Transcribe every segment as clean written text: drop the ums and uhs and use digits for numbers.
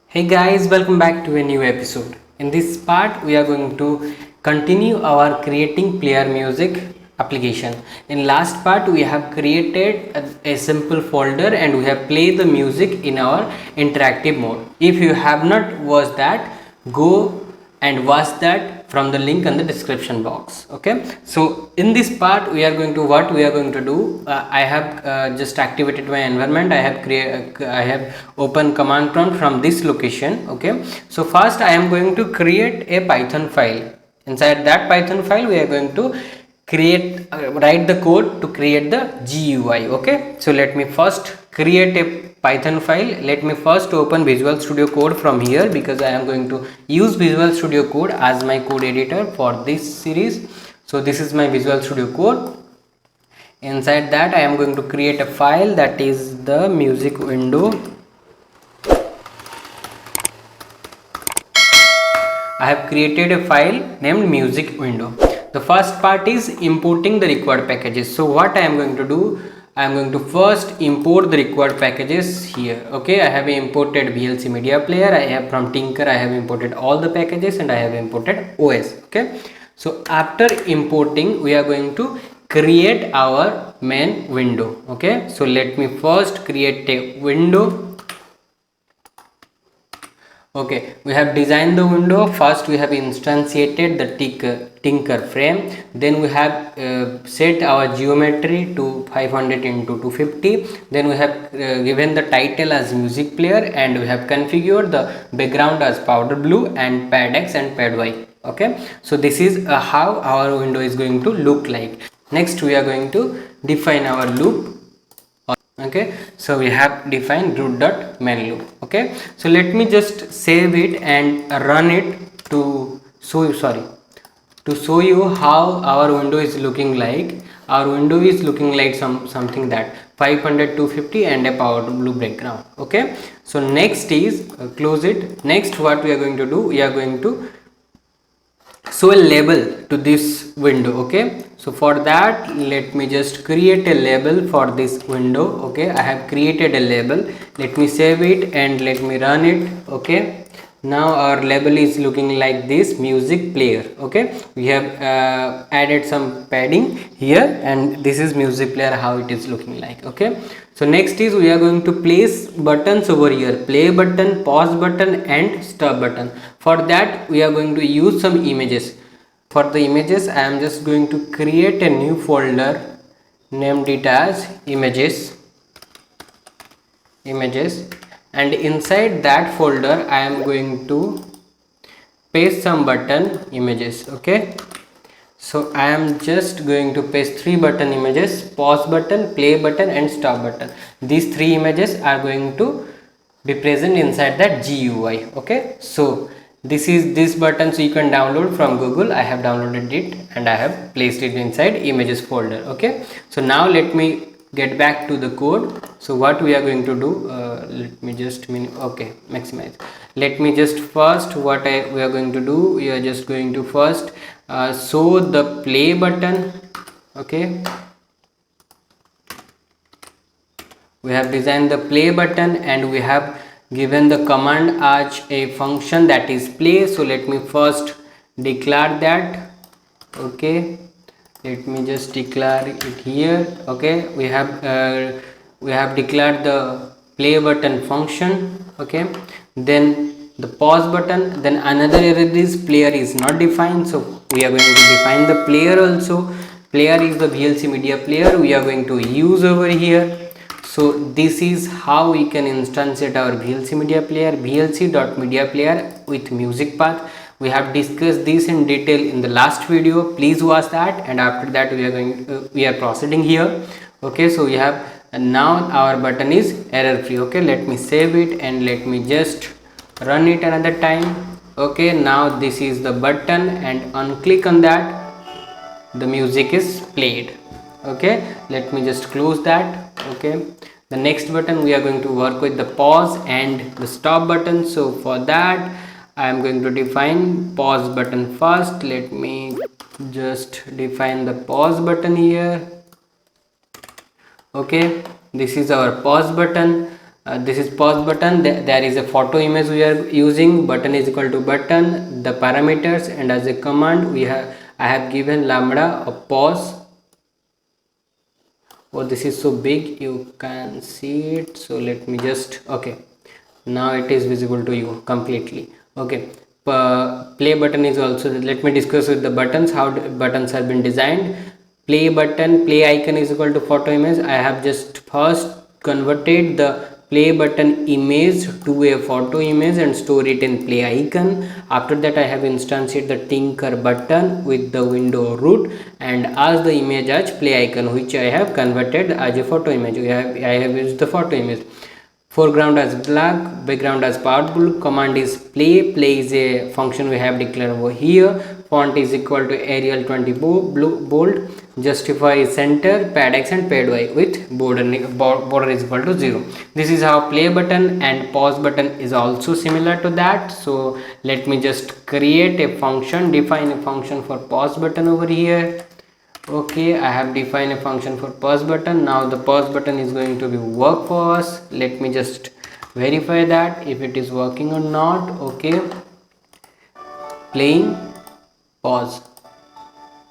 Hey guys, welcome back to a new episode. In this part, we are going to continue our creating player music application. In last part, we have created a simple folder and we have played the music in our interactive mode. If you have not watched that, go and watch that from the link in the description box. Okay, so in this part we are going to do. I have just activated my environment. I have open command prompt from this location. Okay, so first I am going to create a Python file. Inside that Python file we are going to write the code to create the GUI. Okay, so let me first create a Python file. Let me first open Visual Studio Code from here, because I am going to use Visual Studio Code as my code editor for this series. So this is my Visual Studio Code. Inside that I am going to create a file, that is the music window. I have created a file named music window. The first part is importing the required packages. So what I am going to do, I am going to first import the required packages here. Okay, I have imported VLC Media Player. I have from Tinker, I have imported all the packages and I have imported OS. Okay, so after importing, we are going to create our main window. Okay, so let me first create a window. Okay, we have designed the window. First we have instantiated the Tinker frame. Then we have set our geometry to 500 into 250. Then we have given the title as music player, and we have configured the background as powder blue and pad X and pad Y. Okay, so this is how our window is going to look like. Next we are going to define our loop. Okay, so we have defined root.main loop. Okay, so let me just save it and run it to show you how our window is looking like. Our window is looking like something that 500, 250 and a power blue background. Okay, so next is close it. Next what we are going to do, we are going to show a label to this window. Okay, so for that let me just create a label for this window. Okay, I have created a label. Let me save it and let me run it. Okay, now our label is looking like this, music player. Okay, we have added some padding here, and this is music player, how it is looking like. Okay, so next is we are going to place buttons over here, play button, pause button and stop button. For that we are going to use some images. For the images I am just going to create a new folder, named it as images, and inside that folder I am going to paste some button images. Okay, so I am just going to paste 3 button images: pause button, play button and stop button. These 3 images are going to be present inside that GUI. Okay, so this is this button, so you can download from Google. I have downloaded it and I have placed it inside images folder. Okay, so now let me get back to the code. So what we are going to do, let me just maximize. Let me just first we are going to do, we are just going to first show the play button. Okay, we have designed the play button and we have given the command as a function, that is play. So let me first declare that. Okay, let me just declare it here. Okay, we have declared the play button function. Okay, then the pause button, then another error is player is not defined, so we are going to define the player also. Player is the VLC Media Player we are going to use over here. So this is how we can instantiate our VLC Media Player, VLC.media player with music path. We have discussed this in detail in the last video. Please watch that, and after that we are proceeding here. Okay, so we have now our button is error free. Okay, let me save it and let me just run it another time. Okay, now this is the button, and on click on that the music is played. Okay, let me just close that. Okay, the next button we are going to work with the pause and the stop button. So for that I am going to define pause button first. Let me just define the pause button here. Okay, this is our pause button. This is pause button. There is a photo image we are using. Button is equal to button, the parameters, and as a command I have given lambda a pause. Oh, this is so big, you can see it. So let me just, okay, now it is visible to you completely. Okay, play button is also, let me discuss with the buttons, how buttons have been designed. Play button, play icon is equal to photo image. I have just first converted the play button image to a photo image and store it in play icon. After that, I have instantiated the tinker button with the window root and as the image as play icon, which I have converted as a photo image. I have used the photo image. Foreground as black, background as powerful. Command is play. Play is a function we have declared over here. Font is equal to Arial 20 bold. Justify is center, pad X and pad Y with border is equal to 0. This is how play button and pause button is also similar to that. So let me just create a function, define a function for pause button over here. Okay, I have defined a function for pause button. Now the pause button is going to be work for us. Let me just verify that if it is working or not. Okay, playing, pause,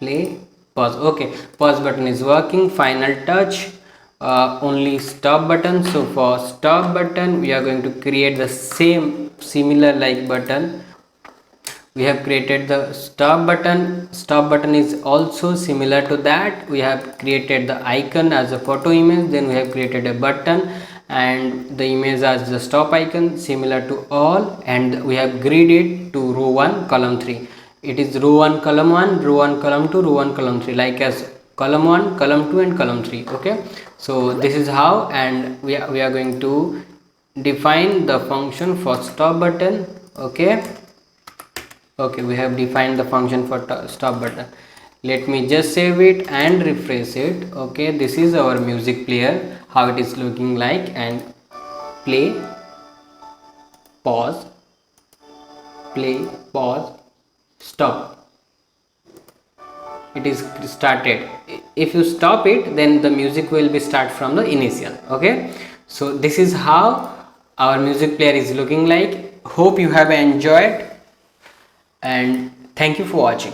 play, pause. Okay, pause button is working. Final touch, only stop button. So for stop button we are going to create the same similar like button. We have created the stop button is also similar to that. We have created the icon as a photo image, then we have created a button and the image as the stop icon similar to all, and we have graded to row 1 column 3. It is row 1 column 1, row 1 column 2, row 1 column 3, like as column 1 column 2 and column 3. Okay, so this is how, and we are going to define the function for stop button. Okay, we have defined the function for stop button. Let me just save it and refresh it. Okay, this is our music player, how it is looking like, and play, pause, play, pause, stop. It is started. If you stop it, then the music will be start from the initial. Okay, so this is how our music player is looking like. Hope you have enjoyed and thank you for watching.